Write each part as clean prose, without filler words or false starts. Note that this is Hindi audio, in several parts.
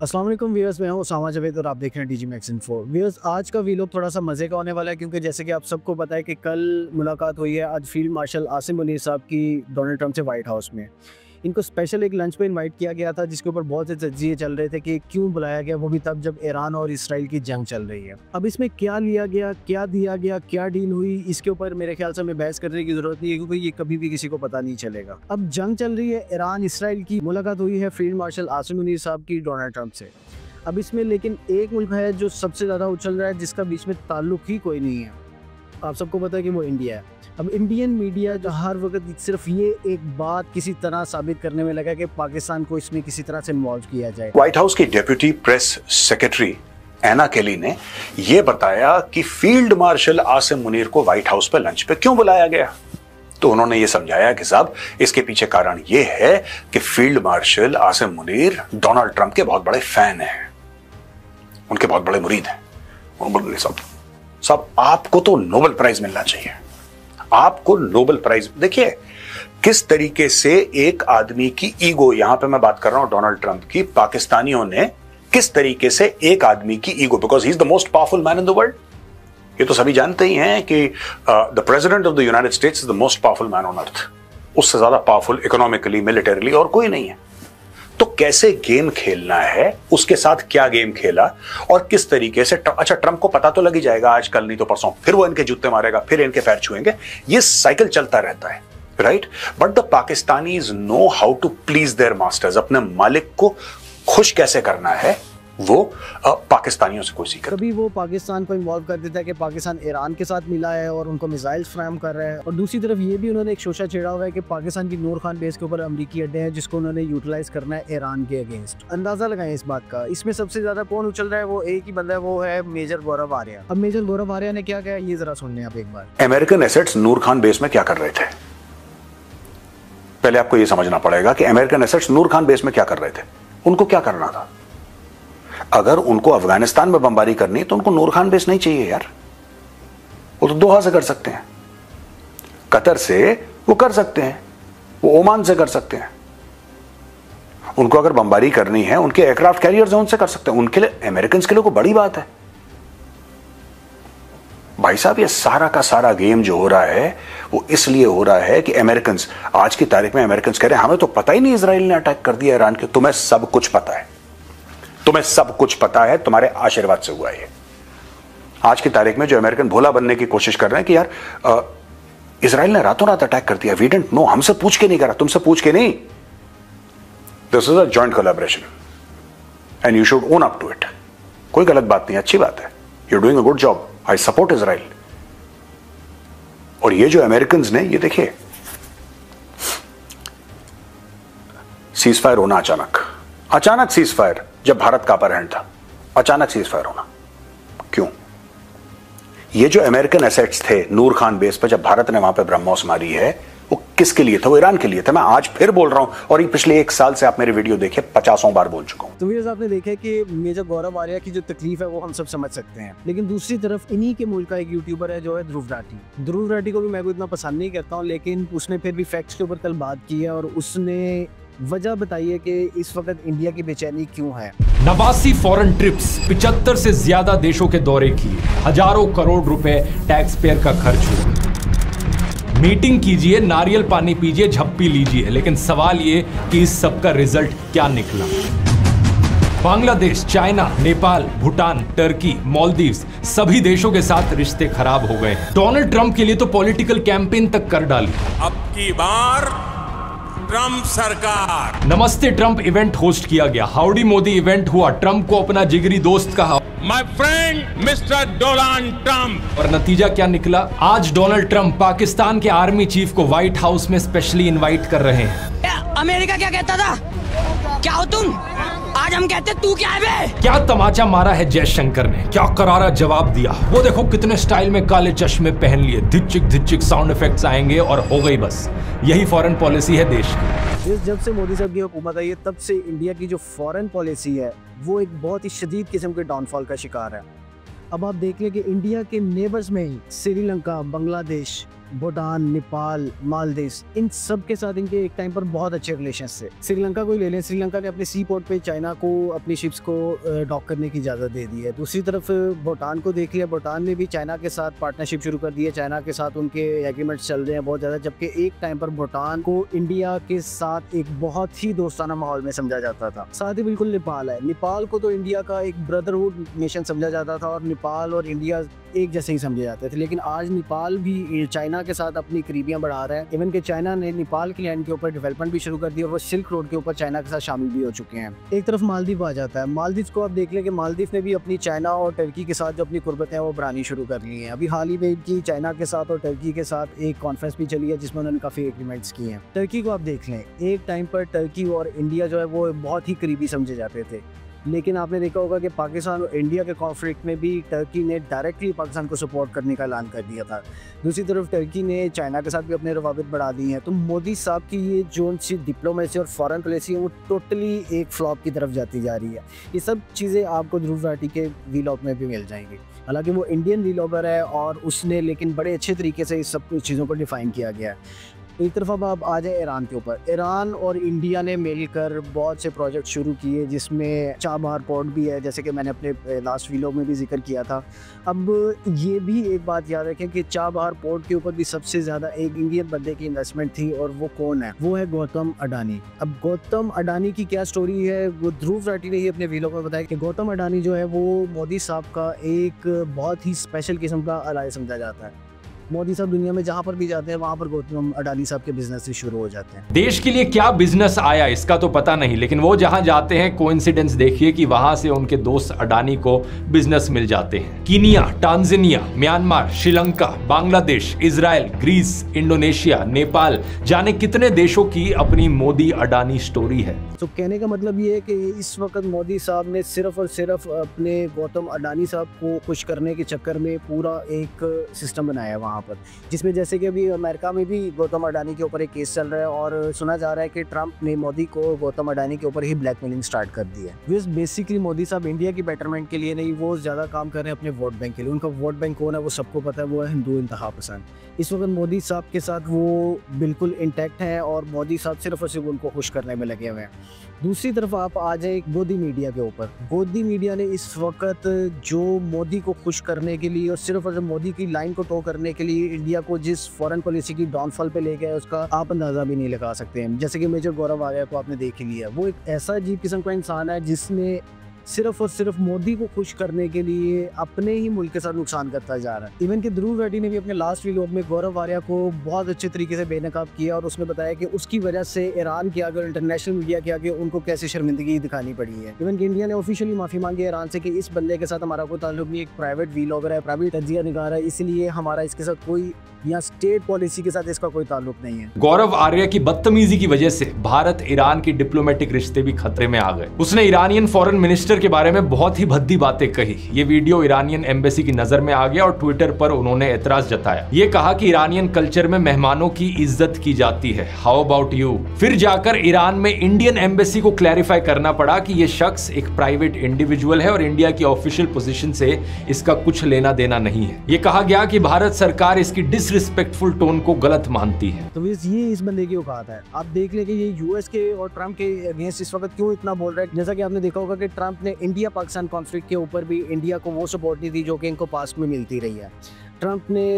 अस्सलाम वालेकुम व्यूअर्स, मैं हूं उसामा जावेद और आप देख रहे हैं डीजी मैक्स इन्फो। व्यूअर्स, आज का वीलॉग थोड़ा सा मज़े का होने वाला है क्योंकि जैसे कि आप सबको पता है कि कल मुलाकात हुई है आज फील्ड मार्शल आसिम मुनीर साहब की डोनाल्ड ट्रंप से वाइट हाउस में। इनको स्पेशल एक लंच पे इनवाइट किया गया था जिसके ऊपर बहुत से तज्जिए चल रहे थे कि क्यों बुलाया गया, वो भी तब जब ईरान और इसराइल की जंग चल रही है। अब इसमें क्या लिया गया, क्या दिया गया, क्या डील हुई, इसके ऊपर मेरे ख्याल से हमें बहस करने की जरूरत नहीं है क्योंकि ये कभी भी किसी को पता नहीं चलेगा। अब जंग चल रही है ईरान इसराइल की, मुलाकात हुई है फील्ड मार्शल आसिम मुनीर साहब की डोनाल्ड ट्रंप से। अब इसमें लेकिन एक मुल्क है जो सबसे ज़्यादा उछल रहा है, जिसका बीच में ताल्लुक ही कोई नहीं है। आप सबको पता है कि वो इंडिया है। अब इंडियन मीडिया जो हर वक्त सिर्फ ये एक बात किसी तरह साबित करने में लगा कि पाकिस्तान को इसमें किसी तरह से इन्वॉल्व किया जाए। व्हाइट हाउस की डेप्यूटी प्रेस सेक्रेटरी एना केली ने यह बताया कि फील्ड मार्शल आसिम मुनीर को व्हाइट हाउस पर लंच पे क्यों बुलाया गया। तो उन्होंने ये समझाया कि साहब इसके पीछे कारण ये है कि field marshal Asim Munir Donald Trump के बहुत बड़े फैन हैं, उनके बहुत बड़े मुरीद हैं। उन्होंने बोले साहब आपको तो नोबेल प्राइज मिलना चाहिए, आपको नोबेल प्राइज। देखिए किस तरीके से एक आदमी की ईगो, यहां पे मैं बात कर रहा हूं डोनाल्ड ट्रंप की, पाकिस्तानियों ने किस तरीके से एक आदमी की ego, because he is the most powerful man in the world, ये तो सभी जानते ही हैं कि the president of the United states is the most powerful man on earth. उससे ज्यादा पावरफुल इकोनॉमिकली, मिलिटरीली और कोई नहीं है। तो कैसे गेम खेलना है, उसके साथ क्या गेम खेला और किस तरीके से अच्छा ट्रंप को पता तो लग ही जाएगा आज कल नहीं तो परसों, फिर वो इनके जूते मारेगा, फिर इनके पैर छुएंगे, ये साइकिल चलता रहता है, right. But the Pakistanis know how to please their masters. अपने मालिक को खुश कैसे करना है वो पाकिस्तानियों से कोई सीख। कभी वो पाकिस्तान को इन्वॉल्व कर देता है कि पाकिस्तान ईरान के साथ मिला है और उनको मिसाइल फ्राहम कर रहा है, और दूसरी तरफ ये भी उन्होंने एक शोशा छेड़ा हुआ है कि पाकिस्तान की नूर खान बेस के ऊपर अमेरिकी अड्डे हैं जिसको उन्होंने यूटिलाइज करना है ईरान के अगेंस्ट। अंदाजा लगाएं इस बात का। इसमें सबसे ज्यादा कौन उछल रहा है, वो एक ही बंदा है, वो है मेजर गौरव आर्या। अब मेजर गौरव आर्या ने क्या कहा ये जरा सुन लें आप एक बार। अमेरिकन एसेट्स नूर खान बेस में क्या कर रहे थे, पहले आपको यह समझना पड़ेगा कि अमेरिकन एसेट्स नूर खान बेस में क्या कर रहे थे। उनको क्या करना था, अगर उनको अफगानिस्तान में बमबारी करनी है तो उनको नूर खान बेस नहीं चाहिए यार, वो तो दोहा से कर सकते हैं, कतर से वो कर सकते हैं, वो ओमान से कर सकते हैं। उनको अगर बमबारी करनी है, उनके एयरक्राफ्ट कैरियर्स हैं, उनसे कर सकते हैं। उनके लिए, अमेरिकन के लिए कोई बड़ी बात है भाई साहब। ये सारा का सारा गेम जो हो रहा है वो इसलिए हो रहा है कि अमेरिकन, आज की तारीख में अमेरिकन कह रहे हैं हमें तो पता ही नहीं इजराइल ने अटैक कर दिया ईरान के। तुम्हें सब कुछ पता है, तुम्हें सब कुछ पता है, तुम्हारे आशीर्वाद से हुआ है। आज की तारीख में जो अमेरिकन भोला बनने की कोशिश कर रहे हैं कि यार इजराइल ने रातों रात अटैक कर दिया, वी डिडंट नो, हमसे पूछ के नहीं करा, तुमसे पूछ के नहीं। This is a joint collaboration and you should own up to it. कोई गलत बात नहीं, अच्छी बात है, you are doing a good job, I support Israel. और ये जो अमेरिकन ने, ये देखिए सीज फायर होना, अचानक सीज फायर, जब भारत का अपहरण था अचानक सीज फायर होना, क्यों? ये जो अमेरिकन एसेट्स थे नूर खान बेस पर, जब भारत ने वहां पे ब्रह्मोस मारी है, वो किसके लिए था? वो ईरान के लिए था। मैं आज फिर बोल रहा हूं, और ये पिछले 1 साल से आप मेरे वीडियो देखे 50 बार बोल चुका हूं। तो व्यूअर्स, आपने देखा कि मेजर गौरव आर्या की जो तकलीफ है वो हम सब समझ सकते हैं, लेकिन दूसरी तरफ इन्हीं के मुल्क का एक यूट्यूबर है जो है ध्रुव राठी को भी मैं इतना पसंद नहीं करता हूँ, लेकिन उसने फिर भी फैक्ट्स के ऊपर कल बात की है और उसने वजह बताइए कि इस वक्त इंडिया की बेचैनी क्यों है। 89 फॉरेन ट्रिप्स, 75 से ज्यादा देशों के दौरे किए, हजारों करोड़ रुपए टैक्स पेयर का खर्च हुआ। मीटिंग कीजिए, नारियल पानी पीजिए, झप्पी लीजिए, लेकिन सवाल ये कि इस सब का रिजल्ट क्या निकला। बांग्लादेश, चाइना, नेपाल, भूटान, टर्की, मालदीव्स, सभी देशों के साथ रिश्ते खराब हो गए। डोनाल्ड ट्रंप के लिए तो पॉलिटिकल कैंपेन तक कर डाली। अब की बार ट्रंप सरकार। नमस्ते ट्रंप इवेंट होस्ट किया गया, हाउडी मोदी इवेंट हुआ, ट्रंप को अपना जिगरी दोस्त कहा, my friend mister Donald Trump. और नतीजा क्या निकला? आज डोनाल्ड ट्रंप पाकिस्तान के आर्मी चीफ को व्हाइट हाउस में स्पेशली इनवाइट कर रहे हैं। अमेरिका क्या कहता था, क्या हो तुम, आज हम कहते तू क्या है बे? क्या तमाचा मारा है जयशंकर ने, क्या करारा जवाब दिया। वो देखो कितने स्टाइल में काले चश्मे पहन लिए, धिच्चिक साउंड इफेक्ट्स आएंगे और हो गई बस। यही फॉरेन पॉलिसी है देश की। जब से मोदी साहब की हुकूमत आई है तब से इंडिया की जो फॉरेन पॉलिसी है वो एक बहुत ही शदीद किस्म के डाउनफॉल का शिकार है। अब आप देख लें कि इंडिया के नेबर्स में ही श्रीलंका, बांग्लादेश, भूटान, नेपाल, मालदीव, इन सब के साथ इनके एक टाइम पर बहुत अच्छे रिलेशंस थे। श्रीलंका को ही ले लें, श्रीलंका ने अपने सी पोर्ट पे चाइना को अपनी शिप्स को डॉक करने की इजाज़त दे दी है। दूसरी तरफ भूटान को देख लिया, भूटान ने भी चाइना के साथ पार्टनरशिप शुरू कर दी है, चाइना के साथ उनके एग्रीमेंट्स चल रहे हैं बहुत ज़्यादा, जबकि एक टाइम पर भूटान को इंडिया के साथ एक बहुत ही दोस्ताना माहौल में समझा जाता था। साथ ही बिल्कुल नेपाल है, नेपाल को तो इंडिया का एक ब्रदरहुड नेशन समझा जाता था और नेपाल और इंडिया एक जैसे ही समझे जाते थे। लेकिन आज नेपाल भी चाइना के साथ अपनी करीबियां बढ़ा रहा है। इवन कि चाइना ने नेपाल की लैंड के ऊपर डेवलपमेंट भी शुरू कर दी और वो सिल्क रोड के ऊपर चाइना के साथ शामिल भी हो चुके हैं। एक तरफ मालदीव आ जाता है, मालदीव को आप देख लें कि मालदीव ने भी अपनी चाइना और टर्की के साथ जो अपनी कुर्बतें हैं वो बढ़ानी शुरू कर ली हैं। अभी हाल ही में इनकी चाइना के साथ और टर्की के साथ एक कॉन्फ्रेंस भी चली है जिसमें उन्होंने काफ़ी एग्रीमेंट्स किए हैं। टर्की को आप देख लें, एक टाइम पर टर्की और इंडिया जो है वो बहुत ही करीबी समझे जाते थे, लेकिन आपने देखा होगा कि पाकिस्तान और इंडिया के कॉन्फ्लिक्ट में भी टर्की ने डायरेक्टली पाकिस्तान को सपोर्ट करने का ऐलान कर दिया था। दूसरी तरफ टर्की ने चाइना के साथ भी अपने रवाबित बढ़ा दिए हैं। तो मोदी साहब की ये जो सी डिप्लोमेसी और फॉरेन पॉलिसी है वो टोटली एक फ्लॉप की तरफ जाती जा रही है। ये सब चीज़ें आपको ध्रुव राठी के वीलॉग में भी मिल जाएंगी। हालांकि वो इंडियन वीलॉगर है और उसने लेकिन बड़े अच्छे तरीके से इस सब चीज़ों को डिफ़ाइन किया गया है। एक तरफ अब आप आ जाए ईरान के ऊपर। ईरान और इंडिया ने मिलकर बहुत से प्रोजेक्ट शुरू किए जिसमें चाबहार पोर्ट भी है, जैसे कि मैंने अपने लास्ट वीडियो में भी जिक्र किया था। अब ये भी एक बात याद रखें कि चाबहार पोर्ट के ऊपर भी सबसे ज़्यादा एक इंडियन बंदे की इन्वेस्टमेंट थी और वो कौन है? वो है गौतम अडानी। अब गौतम अडानी की क्या स्टोरी है वो ध्रुव राठी ने ही अपने वीडियो में बताया कि गौतम अडानी जो है वो मोदी साहब का एक बहुत ही स्पेशल किस्म का अलाय समझा जाता है। मोदी साहब दुनिया में जहां पर भी जाते हैं वहां पर गौतम अडानी साहब के बिजनेस से शुरू हो जाते हैं। देश के लिए क्या बिजनेस आया इसका तो पता नहीं, लेकिन वो जहां जाते हैं कोइंसिडेंस देखिए कि वहां से उनके दोस्त अडानी को बिजनेस मिल जाते हैं। Kenya, Tanzania, Myanmar, Sri Lanka, Bangladesh, Israel, Greece, Indonesia, Nepal, जाने कितने देशों की अपनी मोदी अडानी स्टोरी है। तो कहने का मतलब ये है कि इस वक्त मोदी साहब ने सिर्फ और सिर्फ अपने गौतम अडानी साहब को खुश करने के चक्कर में पूरा एक सिस्टम बनाया है वहाँ पर, जिसमें जैसे कि अभी अमेरिका में भी गौतम अडानी के ऊपर एक केस चल रहा है और सुना जा रहा है कि ट्रंप ने मोदी को गौतम अडानी के ऊपर ही ब्लैकमेलिंग स्टार्ट कर दी है। बेसिकली मोदी साहब इंडिया की बेटरमेंट के लिए नहीं, वो ज़्यादा काम कर रहे हैं अपने वोट बैंक के लिए। उनका वोट बैंक कौन है वो सबको पता है, वो है हिंदू इंतहा पसंद। इस वक्त मोदी साहब के साथ वो बिल्कुल इंटैक्ट हैं और मोदी साहब सिर्फ और सिर्फ उनको खुश करने में लगे हुए हैं। दूसरी तरफ आप आ जाए गोदी मीडिया के ऊपर। गोदी मीडिया ने इस वक्त जो मोदी को खुश करने के लिए और सिर्फ मोदी की लाइन को टो करने के लिए इंडिया को जिस फॉरेन पॉलिसी की डाउनफॉल पे ले गया उसका आप अंदाजा भी नहीं लगा सकते हैं। जैसे कि मेजर गौरव आर्या को आपने देख ही लिया, वो एक ऐसा अजीब किस्म का इंसान है जिसने सिर्फ और सिर्फ मोदी को खुश करने के लिए अपने ही मुल्क के साथ नुकसान करता जा रहा है। इवन कि ध्रुव राठी ने भी अपने लास्ट वीडियो में गौरव आर्या को बहुत अच्छे तरीके से बेनकाब किया और उसने बताया कि उसकी वजह से ईरान के आगे और इंटरनेशनल मीडिया के आगे उनको कैसे शर्मिंदगी दिखानी पड़ी है। इवन कि इंडिया ने ऑफिशियली माफी मांगी है ईरान से कि इस बंदे के साथ हमारा कोई ताल्लुक नहीं, एक प्राइवेट व्लॉगर है, प्राइवेट तजिया निगार है, इसलिए हमारा इसके साथ कोई या स्टेट पॉलिसी के साथ इसका कोई ताल्लुक नहीं है। गौरव आर्या की बदतमीजी की वजह से भारत ईरान की डिप्लोमेटिक रिश्ते भी खतरे में आ गए। उसने ईरानियन फॉरेन मिनिस्टर के बारे में बहुत ही भद्दी बातें कही। ये वीडियो ईरानियन एम्बेसी की नजर में आ गया और ट्विटर पर उन्होंने एतराज जताया। ये कहा कि ईरानियन कल्चर में मेहमानों की इज्जत की जाती है, हाउ अबाउट यू। फिर जाकर ईरान में इंडियन एम्बेसी को क्लैरिफाई करना पड़ा कि ये शख्स एक प्राइवेट इंडिविजुअल है और इंडिया की ऑफिशियल पोजीशन से इसका कुछ लेना देना नहीं है। ये कहा गया कि भारत सरकार इसकी डिसरिस्पेक्टफुल टोन को गलत मानती है। तो ये इस बंदे की औकात है। आप देख लें कि ये यूएस के और ट्रंप के अगेंस्ट इस वक्त क्यों इतना बोल रहा है। जैसा कि आपने देखा होगा कि ट्रंप ने इंडिया पाकिस्तान कॉन्फ्लिक्ट के ऊपर भी इंडिया को वो सपोर्ट नहीं दी जो कि इनको पास्ट में मिलती रही है। ट्रंप ने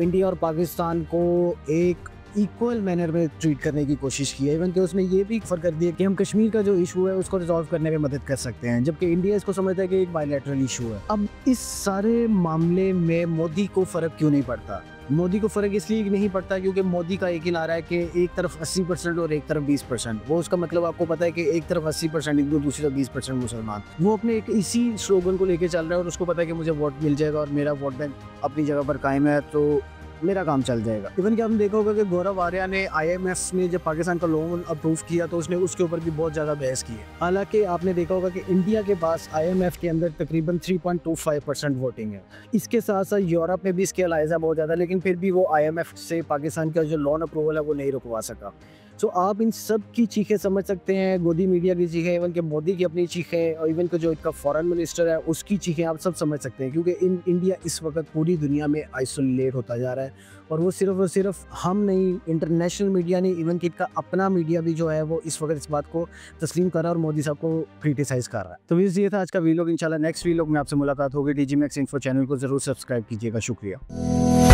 इंडिया और पाकिस्तान को एक इक्वल मैनर में ट्रीट करने की कोशिश की है। इवन कि उसने ये भी फर्क कर दिया कि हम कश्मीर का जो इशू है उसको रिजॉल्व करने में मदद कर सकते हैं, जबकि इंडिया इसको समझता है कि एक बायलैटरल इशू है। अब इस सारे मामले में मोदी को फर्क क्यों नहीं पड़ता? मोदी को फर्क इसलिए नहीं पड़ता क्योंकि मोदी का एक ही नारा है कि एक तरफ 80% और एक तरफ 20%। वो उसका मतलब आपको पता है कि एक तरफ 80% हिंदू, दूसरी तरफ 20% मुसलमान। वो अपने एक इसी स्लोगन को लेके चल रहा है और उसको पता है कि मुझे वोट मिल जाएगा और मेरा वोट बैंक अपनी जगह पर कायम है तो मेरा काम चल जाएगा। इवन कि आपने देखा होगा कि गौरव आर्या ने IMF ने जब पाकिस्तान का लोन अप्रूव किया तो उसने उसके ऊपर भी बहुत ज़्यादा बहस की है। हालांकि आपने देखा होगा कि इंडिया के पास IMF के अंदर तकरीबन 3.25% वोटिंग है। इसके साथ साथ यूरोप में भी इसके अलाइजा बहुत ज़्यादा, लेकिन फिर भी वो IMF से पाकिस्तान का जो लोन अप्रूवल है वो नहीं रुकवा सका। सो आप इन सब की चीखें समझ सकते हैं, गोदी मीडिया की चीखें, इवन के मोदी की अपनी चीखें, और इवन के जो इनका फॉरेन मिनिस्टर है उसकी चीखें आप सब समझ सकते हैं, क्योंकि इंडिया इस वक्त पूरी दुनिया में आइसोलेट होता जा रहा है। और वो सिर्फ हम नहीं, इंटरनेशनल मीडिया नहीं, इवन कि इनका अपना मीडिया भी जो है वो इस वक्त इस बात को तस्लीम कर रहा है और मोदी साहब को क्रिटिसाइज कर रहा है। तो ये था आज का वीलॉग। इंशाल्लाह नेक्स्ट वीलॉग में आपसे मुलाकात होगी। DG Max Info चैनल को जरूर सब्सक्राइब कीजिएगा। शुक्रिया।